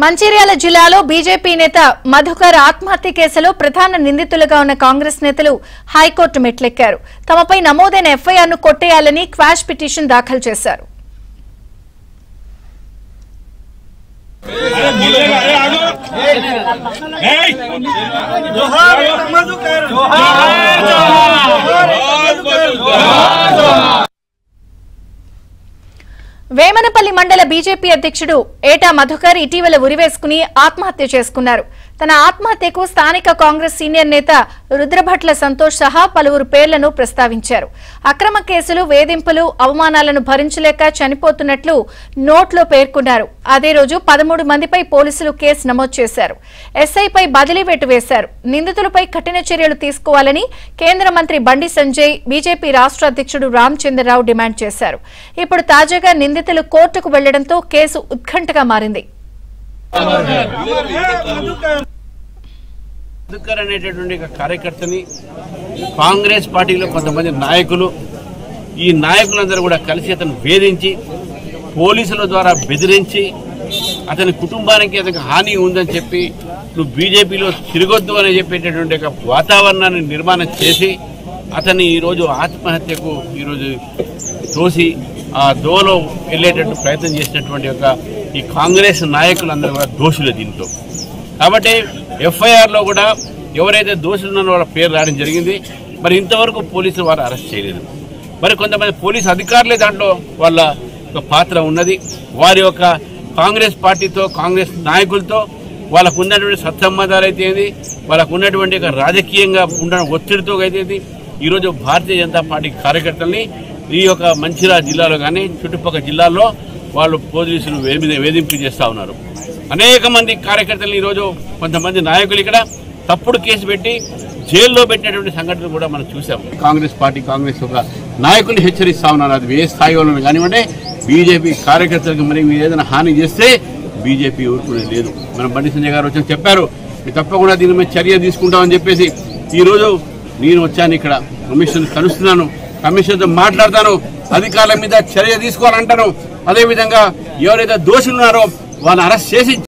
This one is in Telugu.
మంచిర్యాల జిల్లాలో బీజేపీ నేత మధుకర్ ఆత్మహత్య కేసులో ప్రధాన నిందితులుగా ఉన్న కాంగ్రెస్ నేతలు హైకోర్టు మెట్లెక్కారు. తమపై నమోదైన ఎఫ్ఐఆర్ను కొట్టేయాలని క్వాష్ పిటిషన్ దాఖలు చేశారు. వేమనపల్లి మండల బీజేపీ అధ్యక్షుడు ఏటా మధుకర్ ఇటీవల ఉరివేసుకుని ఆత్మహత్య చేసుకున్నారు. తన ఆత్మహత్యకు స్థానిక కాంగ్రెస్ సీనియర్ నేత రుద్రభట్ల సంతోష్ సహా పలువురు పేర్లను ప్రస్తావించారు. అక్రమ కేసులు, వేధింపులు, అవమానాలను భరించలేక చనిపోతున్నట్లు నోట్లో పేర్కొన్నారు. అదే రోజు 13 మందిపై పోలీసులు కేసు నమోదు చేశారు. ఎస్ఐపై బదిలీ వేటు వేశారు. నిందితులపై కఠిన చర్యలు తీసుకోవాలని కేంద్ర మంత్రి బండి సంజయ్, బీజేపీ రాష్ట్ర అధ్యక్షుడు రామచంద్రరావు డిమాండ్ చేశారు. ఇప్పుడు తాజాగా నిందితులు కోర్టుకు వెళ్లడంతో కేసు ఉత్కంఠగా మారింది. మధుకర్ అనేటటువంటి కార్యకర్తని కాంగ్రెస్ పార్టీలో కొంతమంది నాయకులు, ఈ నాయకులందరూ కూడా కలిసి అతను వేధించి పోలీసుల ద్వారా బెదిరించి అతని కుటుంబానికి అతనికి హాని ఉందని చెప్పి నువ్వు బీజేపీలో తిరగొద్దు అని చెప్పేటటువంటి ఒక వాతావరణాన్ని నిర్మాణం చేసి అతన్ని ఈరోజు ఆత్మహత్యకు ఈరోజు తోసి ఆ దోలో వెళ్ళేటట్టు ప్రయత్నం చేసినటువంటి ఒక ఈ కాంగ్రెస్ నాయకులందరూ కూడా దోషులు దీంట్లో. కాబట్టి ఎఫ్ఐఆర్లో కూడా ఎవరైతే దోషులు ఉన్నారో వాళ్ళ పేరు రావడం జరిగింది. మరి ఇంతవరకు పోలీసులు వారు అరెస్ట్ చేయలేదు. మరి కొంతమంది పోలీసు అధికారులే దాంట్లో వాళ్ళ ఒక పాత్ర ఉన్నది. వారి యొక్క కాంగ్రెస్ పార్టీతో, కాంగ్రెస్ నాయకులతో వాళ్ళకు ఉన్నటువంటి సత్సంబంధాలు అయితే, వాళ్ళకు ఉన్నటువంటి రాజకీయంగా ఉన్న ఒత్తిడితో అయితే ఈరోజు భారతీయ జనతా పార్టీ కార్యకర్తల్ని ఈ యొక్క మంచిర్యాల జిల్లాలో కానీ చుట్టుపక్కల జిల్లాల్లో వాళ్ళు పోలీసులు వేధింపు చేస్తూ ఉన్నారు. అనేక మంది కార్యకర్తలు ఈరోజు కొంతమంది నాయకులు ఇక్కడ తప్పుడు కేసు పెట్టి జైల్లో పెట్టినటువంటి సంఘటనలు కూడా మనం చూసాం. కాంగ్రెస్ పార్టీ, కాంగ్రెస్ ఒక నాయకుల్ని హెచ్చరిస్తా ఉన్నారు. అది ఏ స్థాయిలో కానివ్వండి, బీజేపీ కార్యకర్తలకు మరి మీరు ఏదైనా హాని చేస్తే బీజేపీ ఊరుకునేది లేదు. మనం బండి సంజయ్ గారు వచ్చి చెప్పారు, మీరు తప్పకుండా దీని మీద చర్య తీసుకుంటామని చెప్పేసి. ఈరోజు నేను వచ్చాను, ఇక్కడ కమిషన్ కలుస్తున్నాను, కమిషన్తో మాట్లాడతాను, అధికారుల మీద చర్య తీసుకోవాలంటాను. అదేవిధంగా ఎవరైతే దోషులు ఉన్నారో వాళ్ళని అరెస్ట్ చేసి